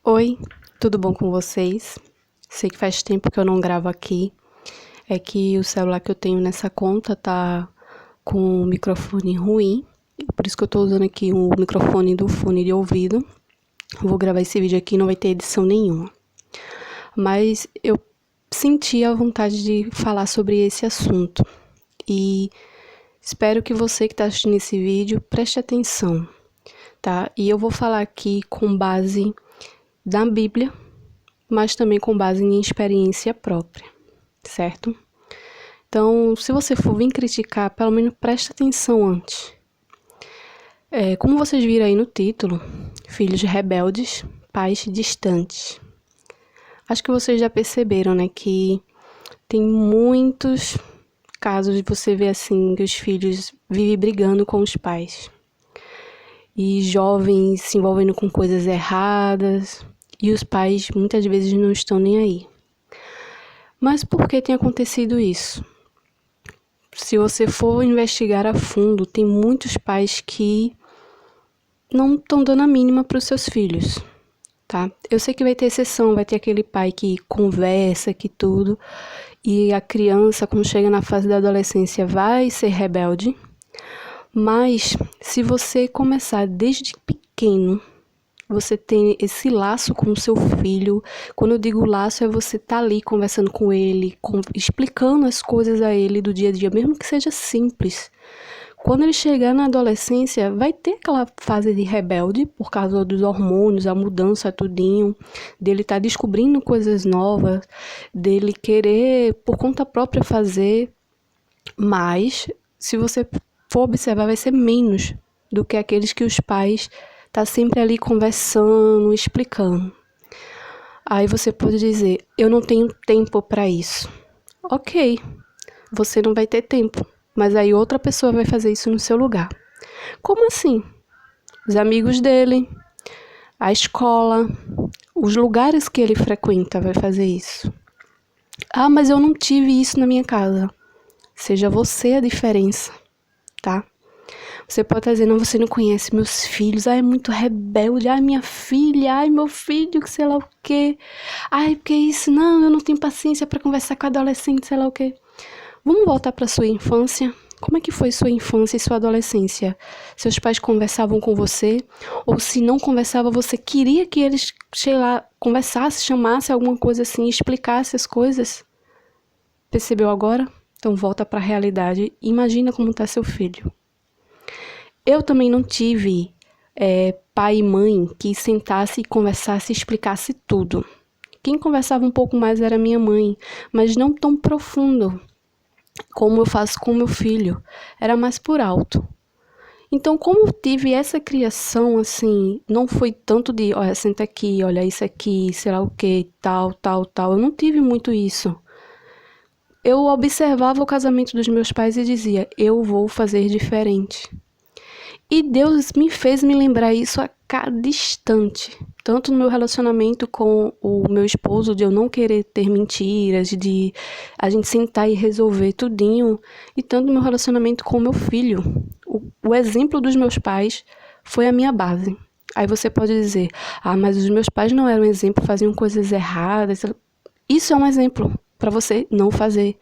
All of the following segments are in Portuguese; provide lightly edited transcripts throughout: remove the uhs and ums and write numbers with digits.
Oi, tudo bom com vocês? Sei que faz tempo que eu não gravo aqui. É que o celular que eu tenho nessa conta tá com um microfone ruim. Por isso que eu tô usando aqui o microfone do fone de ouvido. Vou gravar esse vídeo aqui, não vai ter edição nenhuma. Mas eu senti a vontade de falar sobre esse assunto. E espero que você que está assistindo esse vídeo preste atenção, tá? E eu vou falar aqui com base da Bíblia, mas também com base em experiência própria, certo? Então, se você for vir criticar, pelo menos preste atenção antes. Como vocês viram aí no título, filhos rebeldes, pais distantes. Acho que vocês já perceberam, né, que tem muitos casos de você ver assim, que os filhos vivem brigando com os pais. E jovens se envolvendo com coisas erradas, e os pais muitas vezes não estão nem aí. Mas por que tem acontecido isso? Se você for investigar a fundo, tem muitos pais que não estão dando a mínima para os seus filhos, tá? Eu sei que vai ter exceção, vai ter aquele pai que conversa, que tudo, e a criança, quando chega na fase da adolescência, vai ser rebelde. Mas se você começar desde pequeno, você tem esse laço com o seu filho. Quando eu digo laço, é você estar ali conversando com ele, explicando as coisas a ele do dia a dia, mesmo que seja simples. Quando ele chegar na adolescência, vai ter aquela fase de rebelde, por causa dos hormônios, a mudança, tudinho, dele estar descobrindo coisas novas, dele querer, por conta própria, fazer. Mas, se você for observar, vai ser menos do que aqueles que os pais tá sempre ali conversando, explicando. Aí você pode dizer, eu não tenho tempo para isso. Ok, você não vai ter tempo, mas aí outra pessoa vai fazer isso no seu lugar. Como assim? Os amigos dele, a escola, os lugares que ele frequenta vai fazer isso. Ah, mas eu não tive isso na minha casa. Seja você a diferença, tá? Você pode estar dizendo, você não conhece meus filhos, ai, é muito rebelde, ai, minha filha, ai, meu filho, que sei lá o quê. Ai, porque isso, não, eu não tenho paciência para conversar com adolescente, sei lá o quê. Vamos voltar para sua infância? Como é que foi sua infância e sua adolescência? Seus pais conversavam com você? Ou se não conversava, você queria que eles, sei lá, conversassem, chamassem alguma coisa assim, explicassem as coisas? Percebeu agora? Então volta para a realidade e imagina como está seu filho. Eu também não tive pai e mãe que sentasse e conversasse e explicasse tudo. Quem conversava um pouco mais era minha mãe, mas não tão profundo como eu faço com meu filho. Era mais por alto. Então, como eu tive essa criação, assim, não foi tanto de, olha, senta aqui, olha isso aqui, sei lá o que, tal, tal, tal. Eu não tive muito isso. Eu observava o casamento dos meus pais e dizia, eu vou fazer diferente. E Deus me fez me lembrar isso a cada instante. Tanto no meu relacionamento com o meu esposo, de eu não querer ter mentiras, de a gente sentar e resolver tudinho. E tanto no meu relacionamento com o meu filho. O exemplo dos meus pais foi a minha base. Aí você pode dizer, mas os meus pais não eram exemplo, faziam coisas erradas. Isso é um exemplo para você não fazer.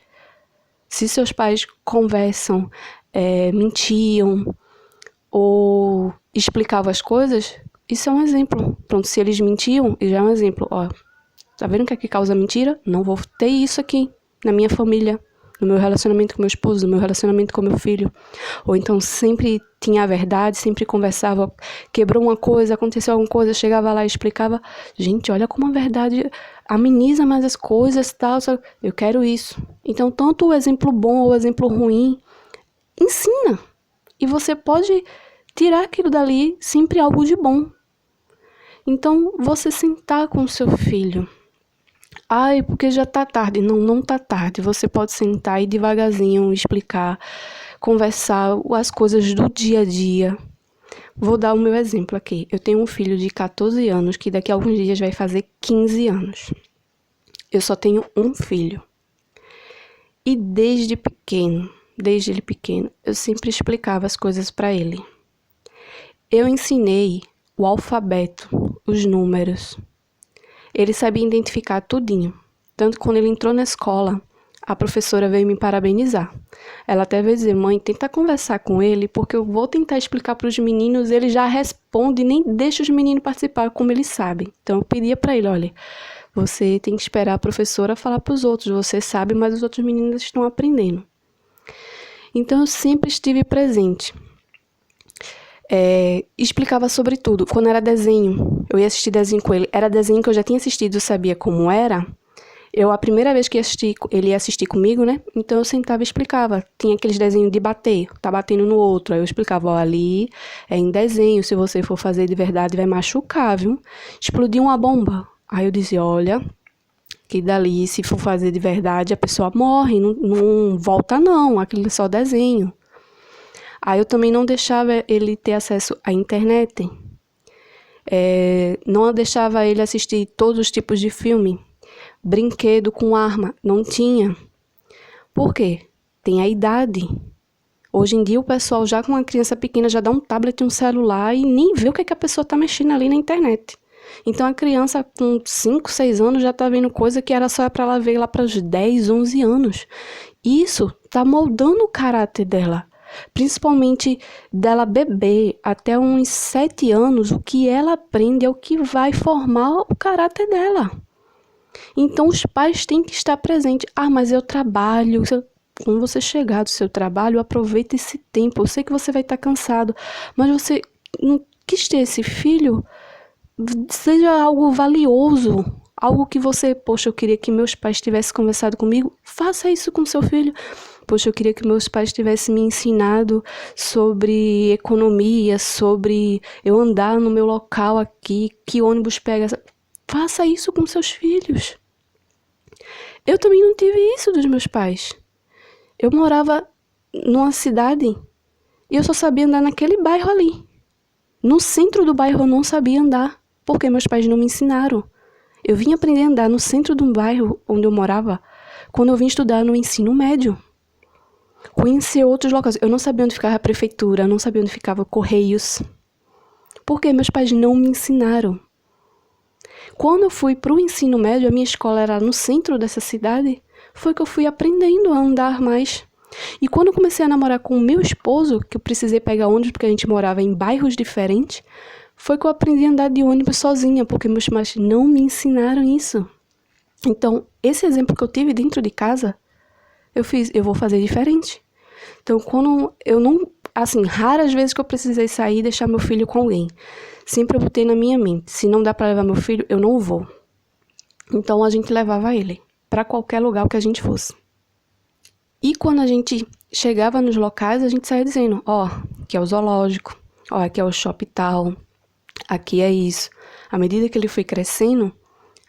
Se seus pais conversam, mentiam, ou explicavam as coisas, isso é um exemplo. Pronto, se eles mentiam, já é um exemplo. Ó, tá vendo o que é que causa mentira? Não vou ter isso aqui na minha família, no meu relacionamento com meu esposo, no meu relacionamento com meu filho. Ou então sempre tinha a verdade, sempre conversava, quebrou uma coisa, aconteceu alguma coisa, chegava lá e explicava. Gente, olha como a verdade ameniza mais as coisas, tal. Eu quero isso. Então, tanto o exemplo bom ou o exemplo ruim, ensina. E você pode tirar aquilo dali sempre algo de bom. Então, você sentar com o seu filho. Ai, porque já tá tarde. Não, não tá tarde. Você pode sentar e devagarzinho explicar, conversar as coisas do dia a dia. Vou dar o meu exemplo aqui. Eu tenho um filho de 14 anos que daqui a alguns dias vai fazer 15 anos. Eu só tenho um filho. E desde ele pequeno, eu sempre explicava as coisas para ele. Eu ensinei o alfabeto, os números. Ele sabia identificar tudinho. Tanto que quando ele entrou na escola, a professora veio me parabenizar. Ela até veio dizer, mãe, tenta conversar com ele, porque eu vou tentar explicar para os meninos, ele já responde, nem deixa os meninos participar como eles sabem. Então eu pedia para ele, olha, você tem que esperar a professora falar para os outros, você sabe, mas os outros meninos estão aprendendo. Então eu sempre estive presente. Explicava sobre tudo. Quando era desenho, eu ia assistir desenho com ele. Era desenho que eu já tinha assistido, eu sabia como era. A primeira vez que ele ia assistir comigo, né? Então eu sentava e explicava. Tinha aqueles desenhos de bater, tá batendo no outro. Aí eu explicava, ó, ali é em desenho, se você for fazer de verdade vai machucar, viu? Explodiu uma bomba. Aí eu dizia, olha, que dali, se for fazer de verdade, a pessoa morre, não volta não, aquilo é só desenho. Aí eu também não deixava ele ter acesso à internet. Não deixava ele assistir todos os tipos de filme. Brinquedo com arma, não tinha. Por quê? Tem a idade. Hoje em dia o pessoal já com uma criança pequena já dá um tablet e um celular e nem vê o que a pessoa está mexendo ali na internet. Então a criança com 5, 6 anos já está vendo coisa que era só para ela ver lá para os 10, 11 anos. Isso está moldando o caráter dela. Principalmente dela bebê até uns 7 anos, o que ela aprende é o que vai formar o caráter dela. Então os pais têm que estar presentes. Ah, mas eu trabalho. Quando você chegar do seu trabalho, aproveita esse tempo. Eu sei que você vai estar cansado, mas você não quis ter esse filho, seja algo valioso, algo que você, poxa, eu queria que meus pais tivessem conversado comigo. Faça isso com seu filho. Poxa, eu queria que meus pais tivessem me ensinado sobre economia, sobre eu andar no meu local aqui, que ônibus pega. Faça isso com seus filhos. Eu também não tive isso dos meus pais. Eu morava numa cidade e eu só sabia andar naquele bairro ali. No centro do bairro eu não sabia andar, porque meus pais não me ensinaram. Eu vim aprender a andar no centro do bairro onde eu morava quando eu vim estudar no ensino médio. Conhecer outros locais. Eu não sabia onde ficava a prefeitura, eu não sabia onde ficava Correios. Porque meus pais não me ensinaram. Quando eu fui para o ensino médio, a minha escola era no centro dessa cidade, foi que eu fui aprendendo a andar mais. E quando eu comecei a namorar com o meu esposo, que eu precisei pegar ônibus porque a gente morava em bairros diferentes, foi que eu aprendi a andar de ônibus sozinha, porque meus pais não me ensinaram isso. Então, esse exemplo que eu tive dentro de casa, eu vou fazer diferente. Então, quando eu não, raras vezes que eu precisei sair e deixar meu filho com alguém. Sempre eu botei na minha mente, se não dá para levar meu filho, eu não vou. Então a gente levava ele para qualquer lugar que a gente fosse. E quando a gente chegava nos locais, a gente saía dizendo, ó, aqui é o zoológico, ó, aqui é o shopping tal, aqui é isso. À medida que ele foi crescendo,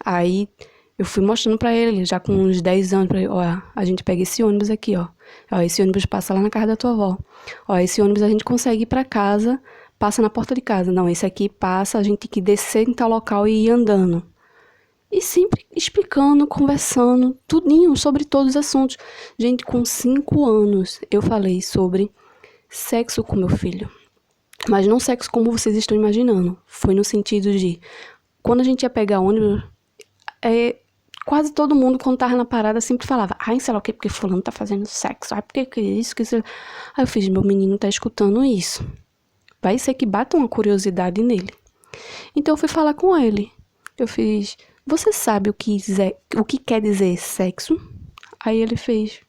aí eu fui mostrando para ele, já com uns 10 anos, pra ele, ó, a gente pega esse ônibus aqui, ó. Ó, esse ônibus passa lá na casa da tua avó. Ó, esse ônibus a gente consegue ir para casa, passa na porta de casa. Não, esse aqui passa, a gente tem que descer em tal local e ir andando. E sempre explicando, conversando, tudinho sobre todos os assuntos. Gente, com 5 anos eu falei sobre sexo com meu filho. Mas não sexo como vocês estão imaginando. Foi no sentido de, quando a gente ia pegar ônibus, quase todo mundo, quando tava na parada, sempre falava, ai, sei lá o que, porque fulano tá fazendo sexo, ai, porque que isso, que isso. Aí eu fiz, meu menino tá escutando isso. Vai ser que bata uma curiosidade nele. Então eu fui falar com ele. Eu fiz, você sabe o que quer dizer sexo? Aí ele fez,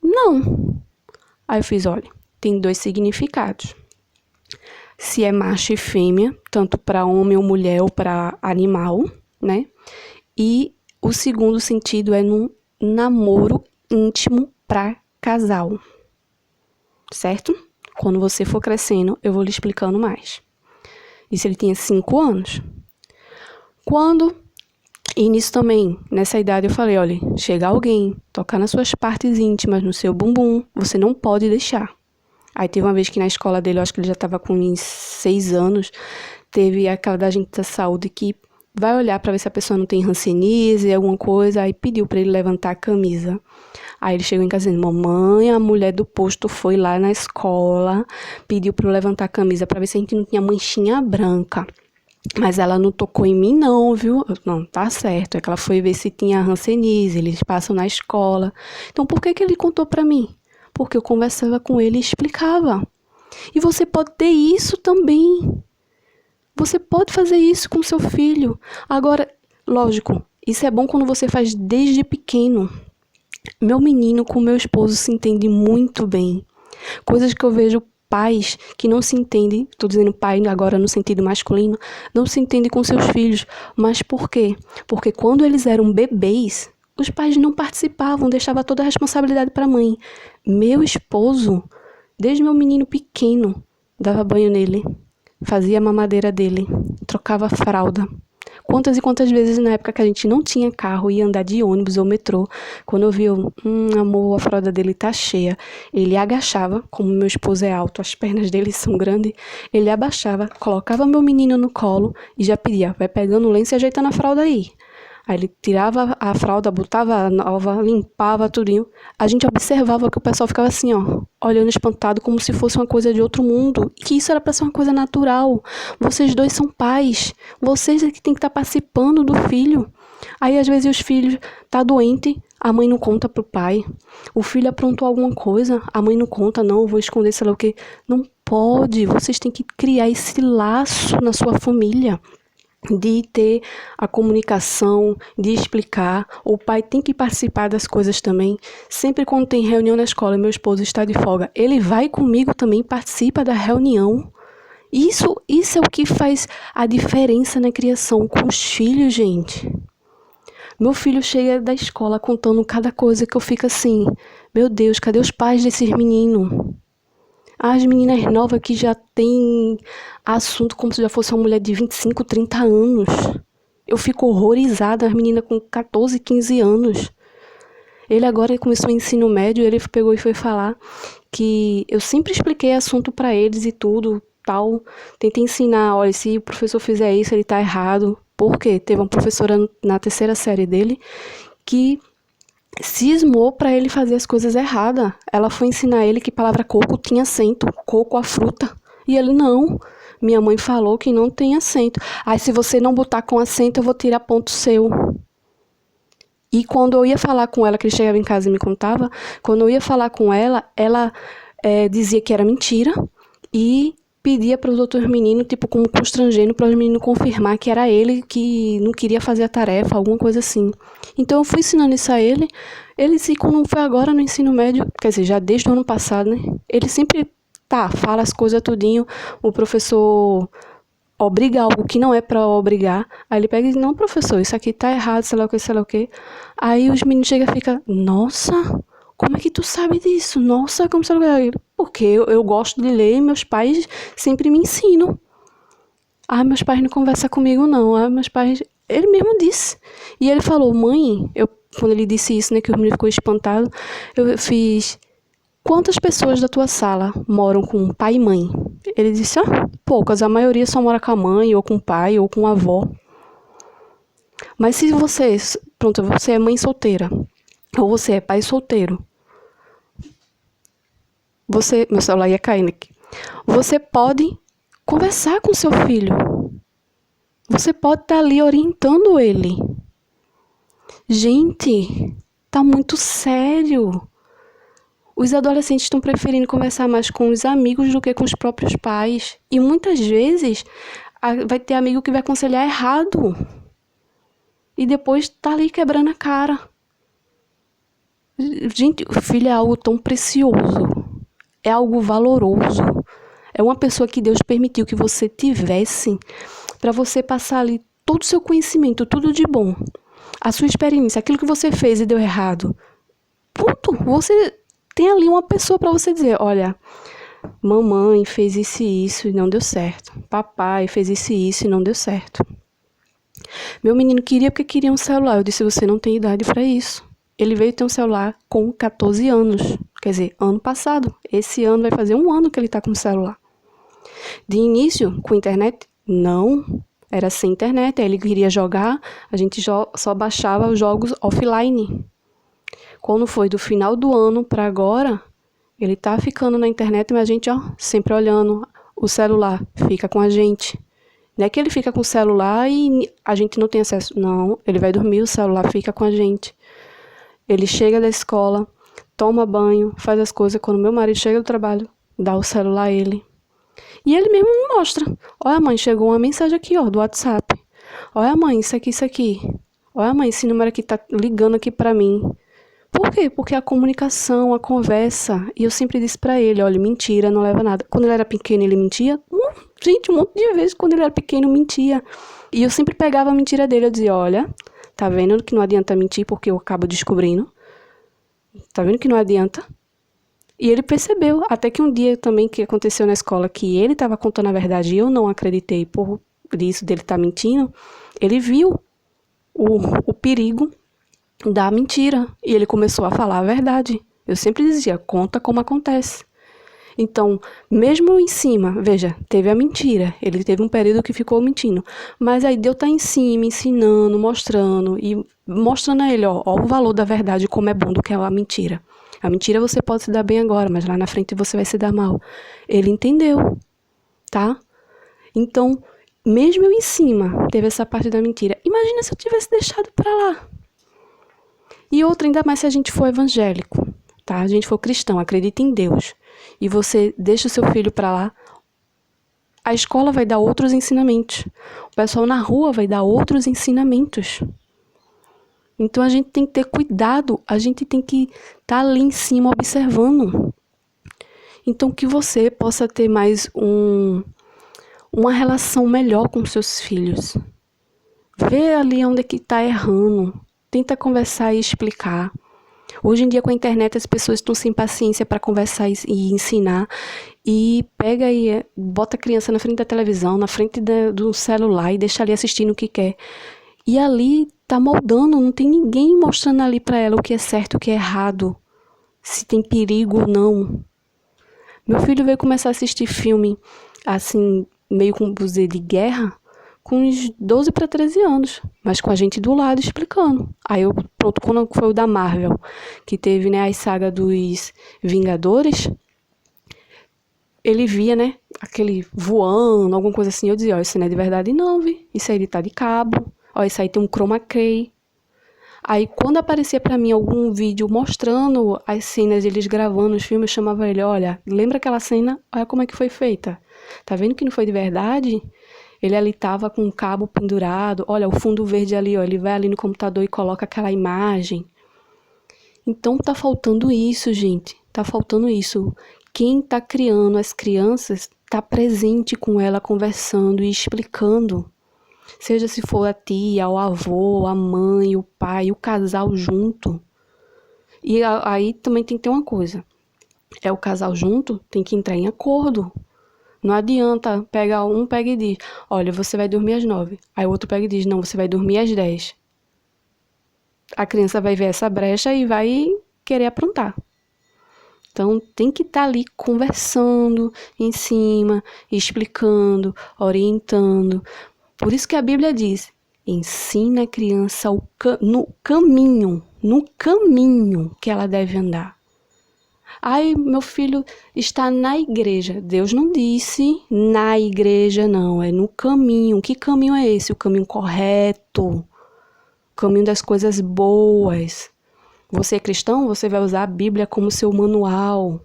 não. Aí eu fiz, olha, tem 2 significados. Se é macho e fêmea, tanto para homem ou mulher ou para animal, né? E o segundo sentido é num namoro íntimo para casal. Certo? Quando você for crescendo, eu vou lhe explicando mais. Isso ele tinha 5 anos. E nisso também, nessa idade eu falei, olha, chega alguém, tocar nas suas partes íntimas, no seu bumbum, você não pode deixar. Aí teve uma vez que na escola dele, eu acho que ele já estava com uns 6 anos, teve aquela da gente da saúde que vai olhar para ver se a pessoa não tem hanseníase, alguma coisa, aí pediu para ele levantar a camisa. Aí ele chegou em casa dizendo, mamãe, a mulher do posto foi lá na escola, pediu para eu levantar a camisa para ver se a gente não tinha manchinha branca. Mas ela não tocou em mim não, viu? Não, tá certo. É que ela foi ver se tinha hanseníase, eles passam na escola. Então por que que ele contou pra mim? Porque eu conversava com ele e explicava. E você pode ter isso também. Você pode fazer isso com seu filho. Agora, lógico, isso é bom quando você faz desde pequeno. Meu menino com meu esposo se entende muito bem. Coisas que eu vejo pais que não se entendem, estou dizendo pai agora no sentido masculino, não se entendem com seus filhos. Mas por quê? Porque quando eles eram bebês, os pais não participavam, deixavam toda a responsabilidade para a mãe. Meu esposo, desde meu menino pequeno, dava banho nele, fazia a mamadeira dele, trocava a fralda. Quantas e quantas vezes na época que a gente não tinha carro, ia andar de ônibus ou metrô, quando eu via, amor, a fralda dele tá cheia, ele agachava, como meu esposo é alto, as pernas dele são grandes, ele abaixava, colocava meu menino no colo e já pedia, vai pegando o lenço e ajeitando a fralda aí. Aí ele tirava a fralda, botava a nova, limpava tudinho. A gente observava que o pessoal ficava assim, ó, olhando espantado como se fosse uma coisa de outro mundo. E que isso era para ser uma coisa natural. Vocês dois são pais. Vocês é que tem que estar participando do filho. Aí às vezes os filhos tá doente, a mãe não conta pro pai. O filho aprontou alguma coisa, a mãe não conta, não, vou esconder sei lá o quê. Não pode. Vocês têm que criar esse laço na sua família, de ter a comunicação, de explicar. O pai tem que participar das coisas também. Sempre quando tem reunião na escola e meu esposo está de folga, ele vai comigo também, participa da reunião. Isso é o que faz a diferença na criação com os filhos, gente. Meu filho chega da escola contando cada coisa que eu fico assim, meu Deus, cadê os pais desses meninos? As meninas novas que já têm assunto como se já fosse uma mulher de 25, 30 anos. Eu fico horrorizada, as meninas com 14, 15 anos. Ele agora começou o ensino médio, ele pegou e foi falar que eu sempre expliquei assunto para eles e tudo, tal. Tentei ensinar, olha, se o professor fizer isso, ele tá errado. Por quê? Teve uma professora na terceira série dele que cismou para ele fazer as coisas erradas. Ela foi ensinar ele que a palavra coco tinha acento, coco a fruta. E ele, não, minha mãe falou que não tem acento. Aí se você não botar com acento, eu vou tirar ponto seu. E quando eu ia falar com ela, que ele chegava em casa e me contava, quando eu ia falar com ela, ela dizia que era mentira e pedia para os outros meninos, tipo, como constrangendo para os meninos confirmar que era ele que não queria fazer a tarefa, alguma coisa assim. Então eu fui ensinando isso a ele. Ele, se quando foi agora no ensino médio, quer dizer, já desde o ano passado, né? Ele sempre, fala as coisas tudinho, o professor obriga algo que não é para obrigar, aí ele pega e diz, não, professor, isso aqui tá errado, sei lá o que, sei lá o que. Aí os meninos chegam e ficam, nossa, como é que tu sabe disso? Nossa, como sei lá o que. Porque eu gosto de ler e meus pais sempre me ensinam. Ah, meus pais não conversam comigo não, meus pais... Ele mesmo disse. E ele falou, mãe, quando ele disse isso, né, que o menino ficou espantado, eu fiz... Quantas pessoas da tua sala moram com pai e mãe? Ele disse, poucas, a maioria só mora com a mãe, ou com o pai, ou com a avó. Mas se você, pronto, você é mãe solteira, ou você é pai solteiro, meu celular ia caindo aqui, você pode conversar com seu filho. Você pode estar ali orientando ele. Gente, tá muito sério. Os adolescentes estão preferindo conversar mais com os amigos do que com os próprios pais. E muitas vezes vai ter amigo que vai aconselhar errado. E depois tá ali quebrando a cara. Gente, o filho é algo tão precioso. É algo valoroso. É uma pessoa que Deus permitiu que você tivesse para você passar ali todo o seu conhecimento, tudo de bom. A sua experiência, aquilo que você fez e deu errado. Ponto. Você tem ali uma pessoa para você dizer, olha, mamãe fez isso e isso e não deu certo. Papai fez isso e isso e não deu certo. Meu menino queria porque queria um celular. Eu disse, você não tem idade para isso. Ele veio ter um celular com 14 anos. Quer dizer, ano passado. Esse ano vai fazer 1 ano que ele está com o celular. De início, com internet, não. Era sem internet. Aí ele queria jogar, a gente só baixava os jogos offline. Quando foi do final do ano para agora, ele ficando na internet, mas a gente, sempre olhando. O celular fica com a gente. Não é que ele fica com o celular e a gente não tem acesso. Não, ele vai dormir, o celular fica com a gente. Ele chega da escola, toma banho, faz as coisas. Quando meu marido chega do trabalho, dá o celular a ele. E ele mesmo me mostra. Olha, mãe, chegou uma mensagem aqui, ó, do WhatsApp. Olha, mãe, isso aqui, isso aqui. Olha, mãe, esse número aqui tá ligando aqui pra mim. Por quê? Porque a comunicação, a conversa. E eu sempre disse pra ele, olha, mentira, não leva nada. Quando ele era pequeno, ele mentia. Gente, um monte de vezes quando ele era pequeno, mentia. E eu sempre pegava a mentira dele. Eu dizia, olha, tá vendo que não adianta mentir porque eu acabo descobrindo. Tá vendo que não adianta? E ele percebeu, até que um dia também que aconteceu na escola que ele estava contando a verdade e eu não acreditei por isso dele estar mentindo, ele viu o perigo da mentira e ele começou a falar a verdade. Eu sempre dizia, conta como acontece. Então, mesmo em cima, veja, teve a mentira, ele teve um período que ficou mentindo, mas aí Deus tá em cima, ensinando, mostrando a ele, ó o valor da verdade, como é bom do que é a mentira. A mentira você pode se dar bem agora, mas lá na frente você vai se dar mal. Ele entendeu, tá? Então, mesmo eu em cima, teve essa parte da mentira. Imagina se eu tivesse deixado pra lá. E outra, ainda mais se a gente for evangélico, tá? A gente for cristão, acredita em Deus. E você deixa o seu filho pra lá, a escola vai dar outros ensinamentos. O pessoal na rua vai dar outros ensinamentos. Então a gente tem que ter cuidado, a gente tem que estar ali em cima observando. Então que você possa ter mais uma relação melhor com seus filhos. Vê ali onde é que está errando. Tenta conversar e explicar. Hoje em dia com a internet as pessoas estão sem paciência para conversar e ensinar. E pega e bota a criança na frente da televisão, na frente do celular e deixa ali assistindo o que quer. E ali tá moldando, não tem ninguém mostrando ali pra ela o que é certo, o que é errado, se tem perigo ou não. Meu filho veio começar a assistir filme, assim, meio com buzer de guerra, com uns 12 para 13 anos, mas com a gente do lado explicando. Aí eu, pronto, quando foi o da Marvel, que teve, né, a saga dos Vingadores, ele via, né, aquele voando, alguma coisa assim, eu dizia, ó, isso não é de verdade não, vi, isso aí tá de cabo. Ó, isso aí tem um chroma key. Aí, quando aparecia pra mim algum vídeo mostrando as cenas de eles gravando os filmes, eu chamava ele, olha, lembra aquela cena? Olha como é que foi feita. Tá vendo que não foi de verdade? Ele ali tava com um cabo pendurado. Olha, o fundo verde ali, ó. Ele vai ali no computador e coloca aquela imagem. Então, tá faltando isso, gente. Tá faltando isso. Quem tá criando as crianças tá presente com ela, conversando e explicando. Seja se for a tia, o avô, a mãe, o pai, o casal junto. E aí também tem que ter uma coisa. É o casal junto, tem que entrar em acordo. Não adianta pegar um, pega e diz, olha, você vai dormir às 9. Aí o outro pega e diz, não, você vai dormir às 10. A criança vai ver essa brecha e vai querer aprontar. Então tem que estar ali conversando em cima, explicando, orientando. Por isso que a Bíblia diz, ensina a criança no caminho que ela deve andar. Ai, meu filho está na igreja. Deus não disse na igreja, não. É no caminho. Que caminho é esse? O caminho correto. O caminho das coisas boas. Você é cristão? Você vai usar a Bíblia como seu manual.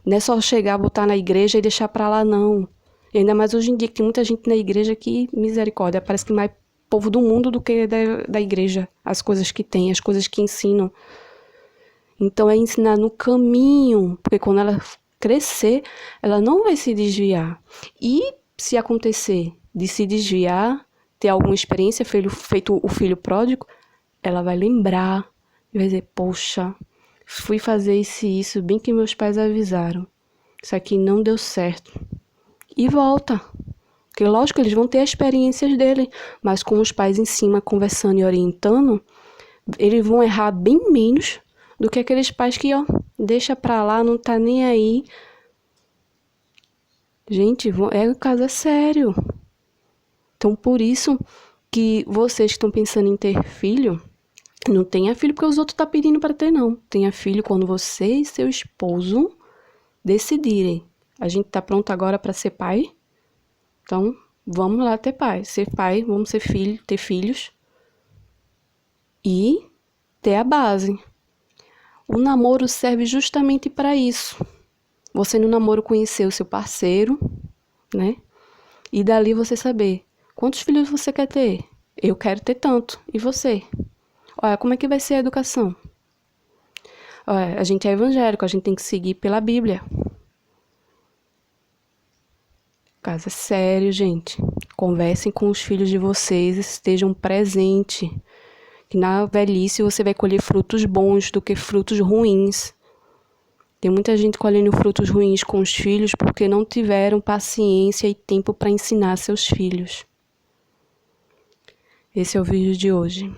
Não é só chegar, botar na igreja e deixar pra lá, não. E ainda mais hoje em dia, que tem muita gente na igreja que, misericórdia, parece que mais povo do mundo do que da igreja. As coisas que tem, as coisas que ensinam. Então é ensinar no caminho, porque quando ela crescer, ela não vai se desviar. E se acontecer de se desviar, ter alguma experiência, feito o filho pródigo, ela vai lembrar e vai dizer, poxa, fui fazer isso, bem que meus pais avisaram. Isso aqui não deu certo. E volta. Porque lógico, eles vão ter as experiências dele, mas com os pais em cima conversando e orientando, eles vão errar bem menos do que aqueles pais que, ó, deixa pra lá, não tá nem aí. Gente, o caso é sério. Então, por isso que vocês que estão pensando em ter filho, não tenha filho porque os outros tá pedindo para ter, não. Tenha filho quando você e seu esposo decidirem. A gente tá pronto agora para ser pai? Então, Vamos lá ter pai, vamos ser filho, ter filhos e ter a base. O namoro serve justamente para isso. Você no namoro conhecer o seu parceiro, né? E dali você saber quantos filhos você quer ter. Eu quero ter tanto. E você? Olha, como é que vai ser a educação? Olha, a gente é evangélico, a gente tem que seguir pela Bíblia. Caso é sério, gente. Conversem com os filhos de vocês, estejam presentes. Que na velhice você vai colher frutos bons do que frutos ruins. Tem muita gente colhendo frutos ruins com os filhos porque não tiveram paciência e tempo para ensinar seus filhos. Esse é o vídeo de hoje.